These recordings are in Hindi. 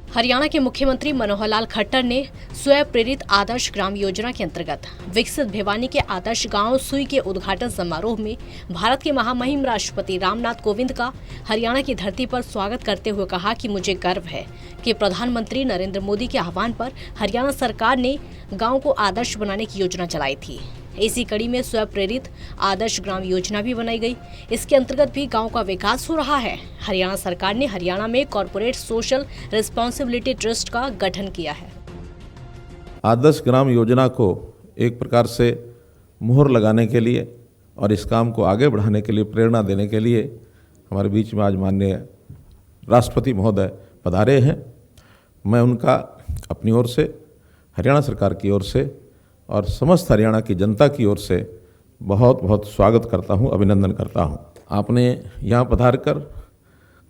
हरियाणा के मुख्यमंत्री मनोहर लाल खट्टर ने स्वयं प्रेरित आदर्श ग्राम योजना के अंतर्गत विकसित भिवानी के आदर्श गांव सुई के उद्घाटन समारोह में भारत के महामहिम राष्ट्रपति रामनाथ कोविंद का हरियाणा की धरती पर स्वागत करते हुए कहा कि मुझे गर्व है कि प्रधानमंत्री नरेंद्र मोदी के आह्वान पर हरियाणा सरकार ने गाँव को आदर्श बनाने की योजना चलाई थी। इसी कड़ी में स्वयं प्रेरित आदर्श ग्राम योजना भी बनाई गई। इसके अंतर्गत भी गांव का विकास हो रहा है। हरियाणा सरकार ने हरियाणा में कॉर्पोरेट सोशल रिस्पॉन्सिबिलिटी ट्रस्ट का गठन किया है। आदर्श ग्राम योजना को एक प्रकार से मुहर लगाने के लिए और इस काम को आगे बढ़ाने के लिए प्रेरणा देने के लिए हमारे बीच में आज माननीय राष्ट्रपति महोदय पधारे हैं। मैं उनका अपनी ओर से, हरियाणा सरकार की ओर से और समस्त हरियाणा की जनता की ओर से बहुत बहुत स्वागत करता हूं, अभिनंदन करता हूं। आपने यहां पधार कर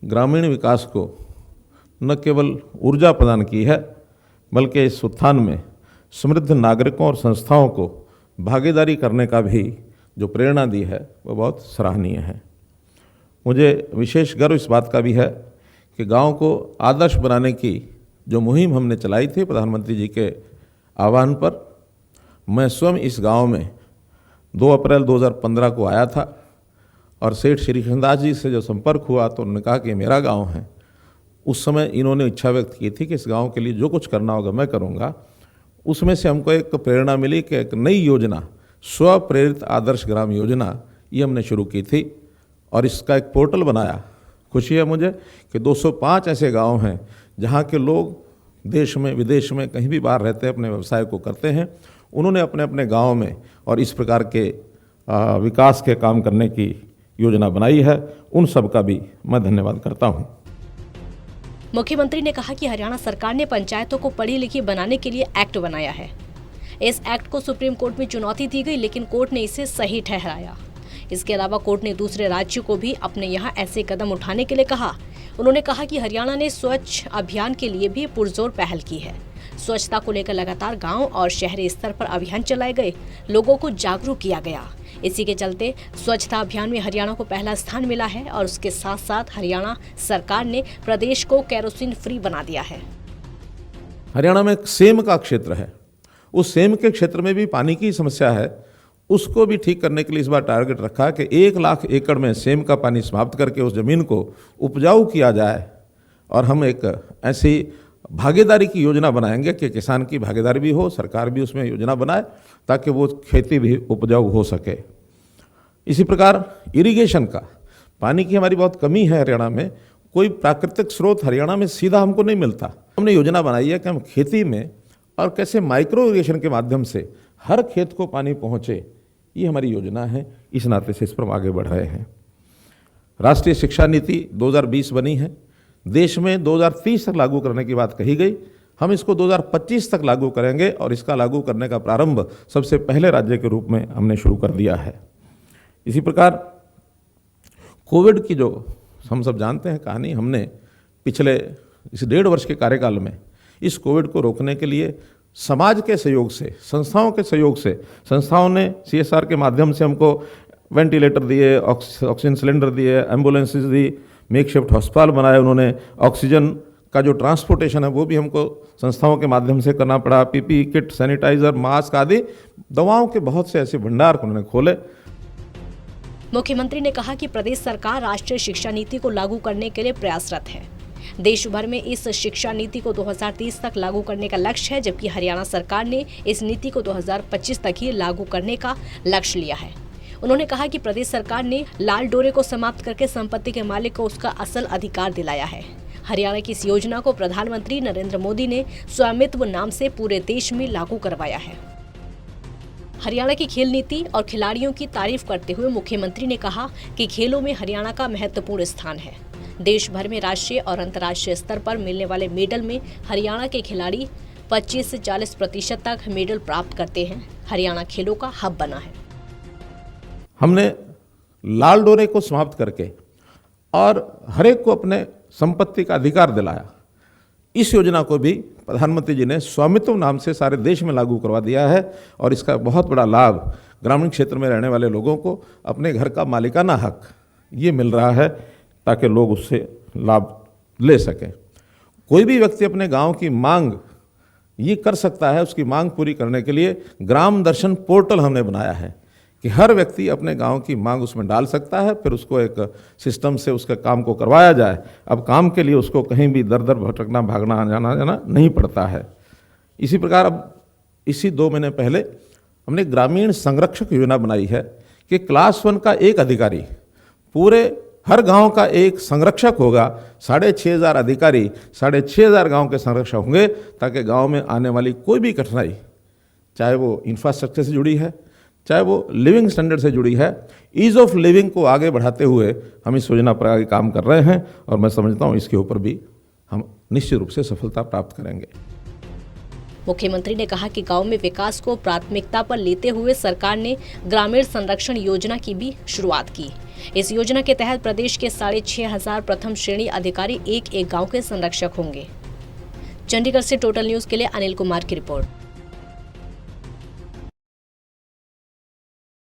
ग्रामीण विकास को न केवल ऊर्जा प्रदान की है, बल्कि इस उत्थान में समृद्ध नागरिकों और संस्थाओं को भागीदारी करने का भी जो प्रेरणा दी है वो बहुत सराहनीय है। मुझे विशेष गर्व इस बात का भी है कि गांव को आदर्श बनाने की जो मुहिम हमने चलाई थी प्रधानमंत्री जी के आह्वान पर, मैं स्वयं इस गांव में 2 अप्रैल 2015 को आया था और सेठ श्री कृष्णदास जी से जो संपर्क हुआ तो उन्होंने कहा कि मेरा गांव है। उस समय इन्होंने इच्छा व्यक्त की थी कि इस गांव के लिए जो कुछ करना होगा मैं करूंगा। उसमें से हमको एक प्रेरणा मिली कि एक नई योजना स्व प्रेरित आदर्श ग्राम योजना ये हमने शुरू की थी और इसका एक पोर्टल बनाया। खुशी है मुझे कि 205 ऐसे गाँव हैं जहाँ के लोग देश में विदेश में कहीं भी बाहर रहते हैं, अपने व्यवसाय को करते हैं। उन्होंने अपने अपने गांव में और इस प्रकार के विकास के काम करने की योजना बनाई है। उन सब का भी मैं धन्यवाद करता हूं। मुख्यमंत्री ने कहा कि हरियाणा सरकार ने पंचायतों को पढ़ी लिखी बनाने के लिए एक्ट बनाया है। इस एक्ट को सुप्रीम कोर्ट में चुनौती दी गई, लेकिन कोर्ट ने इसे सही ठहराया। इसके अलावा कोर्ट ने दूसरे राज्यों को भी अपने यहाँ ऐसे कदम उठाने के लिए कहा। उन्होंने कहा कि हरियाणा ने स्वच्छ अभियान के लिए भी पुरजोर पहल की है। स्वच्छता को लेकर लगातार गांव और शहरी स्तर पर अभियान चलाए गए, लोगों को जागरूक किया गया। इसी के चलते स्वच्छता अभियान में हरियाणा को पहला स्थान मिला है और उसके साथ साथ हरियाणा सरकार ने प्रदेश को केरोसिन फ्री बना दिया है। हरियाणा में सेम का क्षेत्र है, उस सेम के क्षेत्र में भी पानी की समस्या है। उसको भी ठीक करने के लिए इस बार टारगेट रखा कि 1 लाख एकड़ में सेम का पानी समाप्त करके उस जमीन को उपजाऊ किया जाए और हम एक ऐसी भागीदारी की योजना बनाएंगे कि किसान की भागीदारी भी हो, सरकार भी उसमें योजना बनाए ताकि वो खेती भी उपजाऊ हो सके। इसी प्रकार इरिगेशन का, पानी की हमारी बहुत कमी है हरियाणा में। कोई प्राकृतिक स्रोत हरियाणा में सीधा हमको नहीं मिलता। हमने योजना बनाई है कि हम खेती में और कैसे माइक्रो इरिगेशन के माध्यम से हर खेत को पानी पहुँचे, ये हमारी योजना है। इस नाते से इस पर हम आगे बढ़ रहे हैं। राष्ट्रीय शिक्षा नीति 2020 बनी है, देश में 2030 तक लागू करने की बात कही गई। हम इसको 2025 तक लागू करेंगे और इसका लागू करने का प्रारंभ सबसे पहले राज्य के रूप में हमने शुरू कर दिया है। इसी प्रकार कोविड की जो हम सब जानते हैं कहानी, हमने पिछले इस 1.5 वर्ष के कार्यकाल में इस कोविड को रोकने के लिए समाज के सहयोग से, संस्थाओं के सहयोग से, संस्थाओं ने CSR के माध्यम से हमको वेंटिलेटर दिए, ऑक्सीजन सिलेंडर दिए, एम्बुलेंसेज दी, मेकशिफ्ट अस्पताल बनाए। उन्होंने ऑक्सीजन का जो ट्रांसपोर्टेशन है वो भी हमको संस्थाओं के माध्यम से करना पड़ा। PPE किट, सैनिटाइजर, मास्क आदि दवाओं के बहुत से ऐसे भंडार उन्होंने खोले। मुख्यमंत्री ने कहा कि प्रदेश सरकार राष्ट्रीय शिक्षा नीति को लागू करने के लिए प्रयासरत है। देश भर में इस शिक्षा नीति को 2030 तक लागू करने का लक्ष्य है, जबकि हरियाणा सरकार ने इस नीति को 2025 तक ही लागू करने का लक्ष्य लिया है। उन्होंने कहा कि प्रदेश सरकार ने लाल डोरे को समाप्त करके संपत्ति के मालिक को उसका असल अधिकार दिलाया है। हरियाणा की इस योजना को प्रधानमंत्री नरेंद्र मोदी ने स्वामित्व नाम से पूरे देश में लागू करवाया है। हरियाणा की खेल नीति और खिलाड़ियों की तारीफ करते हुए मुख्यमंत्री ने कहा कि खेलों में हरियाणा का महत्वपूर्ण स्थान है। देश भर में राष्ट्रीय और अंतर्राष्ट्रीय स्तर पर मिलने वाले मेडल में हरियाणा के खिलाड़ी 25 से 40% तक मेडल प्राप्त करते हैं। हरियाणा खेलों का हब बना है। हमने लाल डोरे को समाप्त करके और हरेक को अपने संपत्ति का अधिकार दिलाया। इस योजना को भी प्रधानमंत्री जी ने स्वामित्व नाम से सारे देश में लागू करवा दिया है और इसका बहुत बड़ा लाभ ग्रामीण क्षेत्र में रहने वाले लोगों को अपने घर का मालिकाना हक ये मिल रहा है ताकि लोग उससे लाभ ले सकें। कोई भी व्यक्ति अपने गांव की मांग ये कर सकता है। उसकी मांग पूरी करने के लिए ग्राम दर्शन पोर्टल हमने बनाया है कि हर व्यक्ति अपने गांव की मांग उसमें डाल सकता है, फिर उसको एक सिस्टम से उसके काम को करवाया जाए। अब काम के लिए उसको कहीं भी दर दर भटकना, भागना, जाना नहीं पड़ता है। इसी प्रकार अब इसी 2 महीने पहले हमने ग्रामीण संरक्षक योजना बनाई है कि क्लास 1 का एक अधिकारी पूरे हर गांव का एक संरक्षक होगा। 6,500 अधिकारी 6,500 गांव के संरक्षक होंगे, ताकि गांव में आने वाली कोई भी कठिनाई, चाहे वो इंफ्रास्ट्रक्चर से जुड़ी है, चाहे वो लिविंग स्टैंडर्ड से जुड़ी है, ईज ऑफ लिविंग को आगे बढ़ाते हुए हम इस योजना पर आगे काम कर रहे हैं। और मैं समझता हूँ इसके ऊपर भी हम निश्चित रूप से सफलता प्राप्त करेंगे। मुख्यमंत्री ने कहा कि गांव में विकास को प्राथमिकता पर लेते हुए सरकार ने ग्रामीण संरक्षण योजना की भी शुरुआत की। इस योजना के तहत प्रदेश के 6,500 प्रथम श्रेणी अधिकारी एक गांव के संरक्षक होंगे। चंडीगढ़ से टोटल न्यूज के लिए अनिल कुमार की रिपोर्ट।